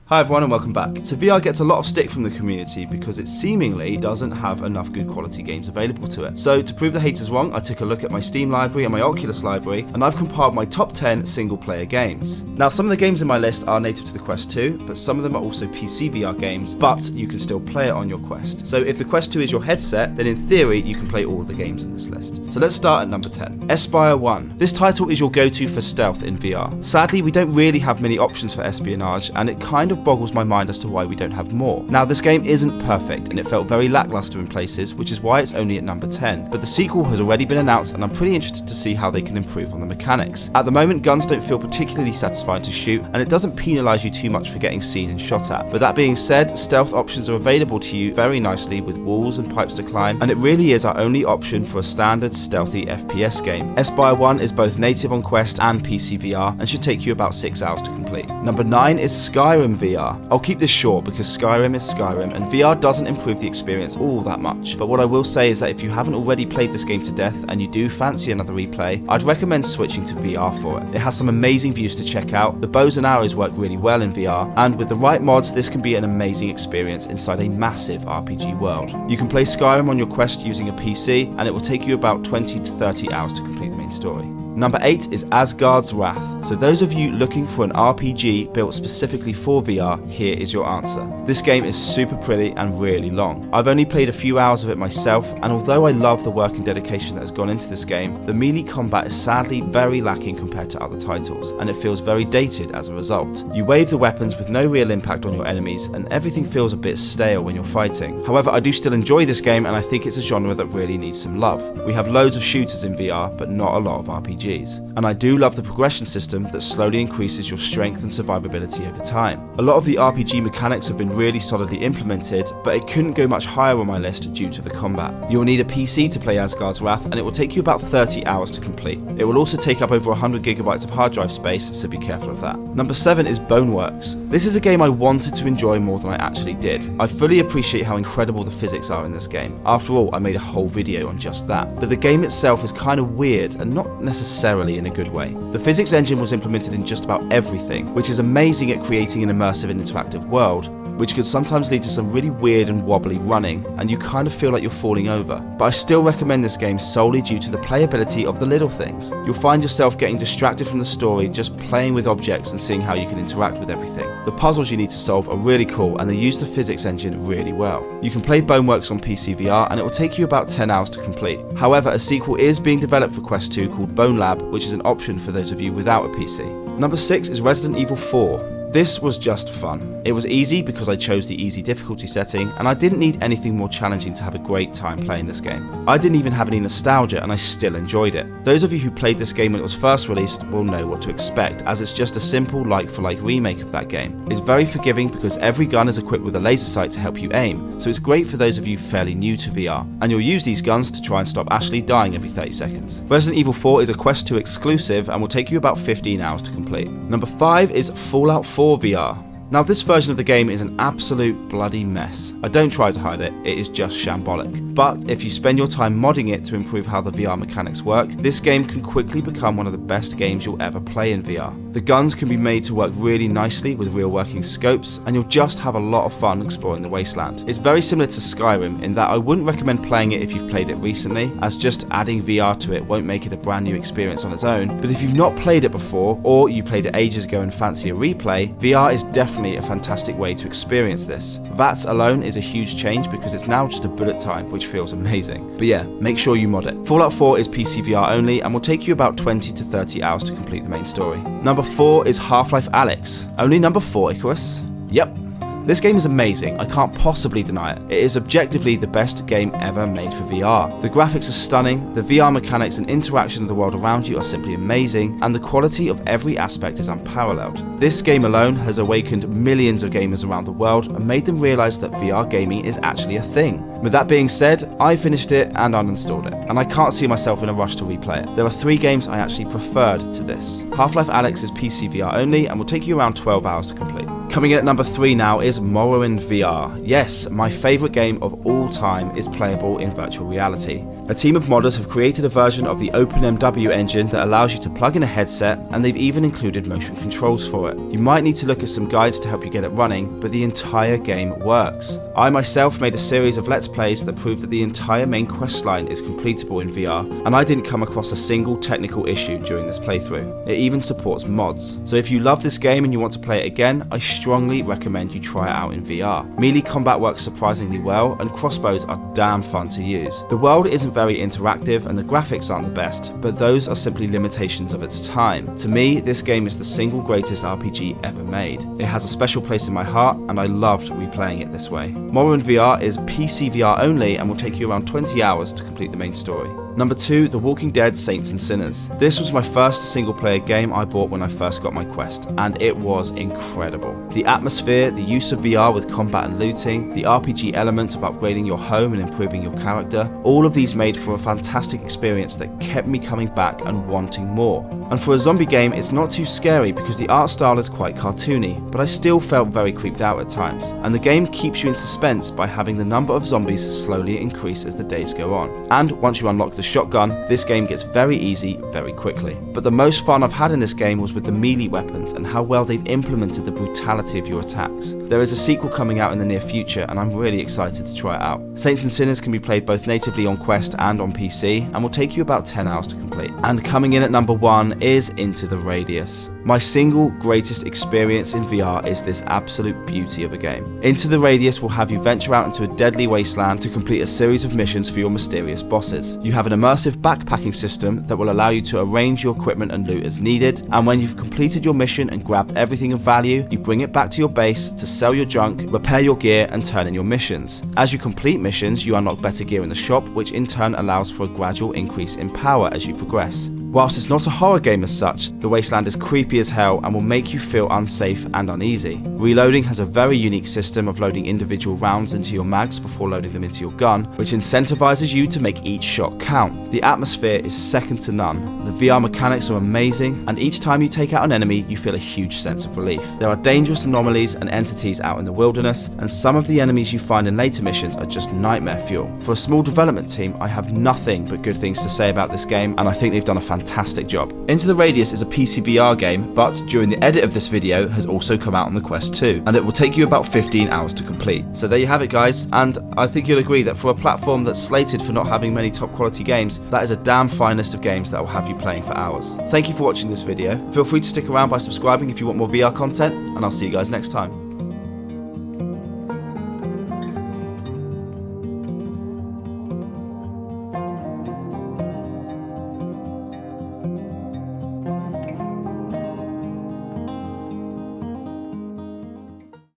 Hi everyone and welcome back. So VR gets a lot of stick from the community because it seemingly doesn't have enough good quality games available to it. So to prove the haters wrong, I took a look at my Steam library and my Oculus library, and I've compiled my top 10 single player games. Now some of the games in my list are native to the Quest 2, but some of them are also PC VR games, but you can still play it on your Quest. So if the Quest 2 is your headset, then in theory you can play all of the games in this list. So let's start at number 10. Espire 1. This title is your go-to for stealth in VR. Sadly, we don't really have many options for espionage, and it kind of boggles my mind as to why we don't have more. Now this game isn't perfect and it felt very lackluster in places, which is why it's only at number 10, but the sequel has already been announced and I'm pretty interested to see how they can improve on the mechanics. At the moment, guns don't feel particularly satisfying to shoot and it doesn't penalise you too much for getting seen and shot at, but that being said, stealth options are available to you very nicely with walls and pipes to climb, and it really is our only option for a standard stealthy FPS game. Espire 1 is both native on Quest and PC VR and should take you about 6 hours to complete. Number 9 is Skyrim VR. I'll keep this short because Skyrim is Skyrim and VR doesn't improve the experience all that much, but what I will say is that if you haven't already played this game to death and you do fancy another replay, I'd recommend switching to VR for it. It has some amazing views to check out, the bows and arrows work really well in VR, and with the right mods this can be an amazing experience inside a massive RPG world. You can play Skyrim on your Quest using a PC and it will take you about 20 to 30 hours to complete the main story. Number 8 is Asgard's Wrath. So those of you looking for an RPG built specifically for VR, here is your answer. This game is super pretty and really long. I've only played a few hours of it myself, and although I love the work and dedication that has gone into this game, the melee combat is sadly very lacking compared to other titles, and it feels very dated as a result. You wave the weapons with no real impact on your enemies, and everything feels a bit stale when you're fighting. However, I do still enjoy this game, and I think it's a genre that really needs some love. We have loads of shooters in VR, but not a lot of RPGs. And I do love the progression system that slowly increases your strength and survivability over time. A lot of the RPG mechanics have been really solidly implemented, but it couldn't go much higher on my list due to the combat. You'll need a PC to play Asgard's Wrath, and it will take you about 30 hours to complete. It will also take up over 100 gigabytes of hard drive space, so be careful of that. Number 7 is Boneworks. This is a game I wanted to enjoy more than I actually did. I fully appreciate how incredible the physics are in this game. After all, I made a whole video on just that. But the game itself is kind of weird and not necessarily in a good way. The physics engine was implemented in just about everything, which is amazing at creating an immersive and interactive world, which could sometimes lead to some really weird and wobbly running, and you kind of feel like you're falling over. But I still recommend this game solely due to the playability of the little things. You'll find yourself getting distracted from the story just playing with objects and seeing how you can interact with everything. The puzzles you need to solve are really cool and they use the physics engine really well. You can play Boneworks on PC VR and it will take you about 10 hours to complete. However, a sequel is being developed for Quest 2 called Bone Lab, which is an option for those of you without a PC. Number 6 is Resident Evil 4. This was just fun. It was easy because I chose the easy difficulty setting, and I didn't need anything more challenging to have a great time playing this game. I didn't even have any nostalgia and I still enjoyed it. Those of you who played this game when it was first released will know what to expect, as it's just a simple like-for-like remake of that game. It's very forgiving because every gun is equipped with a laser sight to help you aim, so it's great for those of you fairly new to VR, and you'll use these guns to try and stop Ashley dying every 30 seconds. Resident Evil 4 is a Quest 2 exclusive and will take you about 15 hours to complete. Number 5 is Fallout 4 VR. Now this version of the game is an absolute bloody mess. I don't try to hide it, it is just shambolic. But if you spend your time modding it to improve how the VR mechanics work, this game can quickly become one of the best games you'll ever play in VR. The guns can be made to work really nicely with real working scopes, and you'll just have a lot of fun exploring the wasteland. It's very similar to Skyrim in that I wouldn't recommend playing it if you've played it recently, as just adding VR to it won't make it a brand new experience on its own, but if you've not played it before, or you played it ages ago and fancy a replay, VR is definitely a fantastic way to experience this. That alone is a huge change because it's now just a bullet time, which feels amazing. But yeah, make sure you mod it. Fallout 4 is PC VR only and will take you about 20 to 30 hours to complete the main story. Number 4 is Half-Life Alyx. Only number 4, Icarus? Yep. This game is amazing, I can't possibly deny it. It is objectively the best game ever made for VR. The graphics are stunning, the VR mechanics and interaction of the world around you are simply amazing, and the quality of every aspect is unparalleled. This game alone has awakened millions of gamers around the world and made them realise that VR gaming is actually a thing. With that being said, I finished it and uninstalled it, and I can't see myself in a rush to replay it. There are 3 games I actually preferred to this. Half-Life Alyx is PC VR only and will take you around 12 hours to complete. Coming in at number 3 now is Morrowind VR. Yes, my favourite game of all time is playable in virtual reality. A team of modders have created a version of the OpenMW engine that allows you to plug in a headset, and they've even included motion controls for it. You might need to look at some guides to help you get it running, but the entire game works. I myself made a series of Let's Plays that prove that the entire main questline is completable in VR, and I didn't come across a single technical issue during this playthrough. It even supports mods. So if you love this game and you want to play it again, I strongly recommend you try it out in VR. Melee combat works surprisingly well, and crossbows are damn fun to use. The world isn't very interactive and the graphics aren't the best, but those are simply limitations of its time. To me, this game is the single greatest RPG ever made. It has a special place in my heart, and I loved replaying it this way. Morrowind VR is PC VR only and will take you around 20 hours to complete the main story. Number 2, The Walking Dead Saints and Sinners. This was my first single player game I bought when I first got my Quest, and it was incredible. The atmosphere, the use of VR with combat and looting, the RPG elements of upgrading your home and improving your character, all of these made for a fantastic experience that kept me coming back and wanting more. And for a zombie game, it's not too scary because the art style is quite cartoony, but I still felt very creeped out at times, and the game keeps you in suspense by having the number of zombies slowly increase as the days go on. And once you unlock the shotgun, this game gets very easy very quickly. But the most fun I've had in this game was with the melee weapons and how well they've implemented the brutality of your attacks. There is a sequel coming out in the near future, and I'm really excited to try it out. Saints and Sinners can be played both natively on Quest and on PC, and will take you about 10 hours to complete. And coming in at number 1 is Into the Radius. My single greatest experience in VR is this absolute beauty of a game. Into the Radius will have you venture out into a deadly wasteland to complete a series of missions for your mysterious bosses. You have an immersive backpacking system that will allow you to arrange your equipment and loot as needed, and when you've completed your mission and grabbed everything of value, you bring it back to your base to sell your junk, repair your gear, and turn in your missions. As you complete missions, you unlock better gear in the shop, which in turn allows for a gradual increase in power as you progress. Whilst it's not a horror game as such, the wasteland is creepy as hell and will make you feel unsafe and uneasy. Reloading has a very unique system of loading individual rounds into your mags before loading them into your gun, which incentivizes you to make each shot count. The atmosphere is second to none. The VR mechanics are amazing, and each time you take out an enemy, you feel a huge sense of relief. There are dangerous anomalies and entities out in the wilderness, and some of the enemies you find in later missions are just nightmare fuel. For a small development team, I have nothing but good things to say about this game, and I think they've done a fantastic job. Into the Radius is a PC VR game, but during the edit of this video has also come out on the Quest 2, and it will take you about 15 hours to complete. So there you have it, guys, and I think you'll agree that for a platform that's slated for not having many top quality games, that is a damn fine list of games that will have you playing for hours. Thank you for watching this video. Feel free to stick around by subscribing if you want more VR content, and I'll see you guys next time.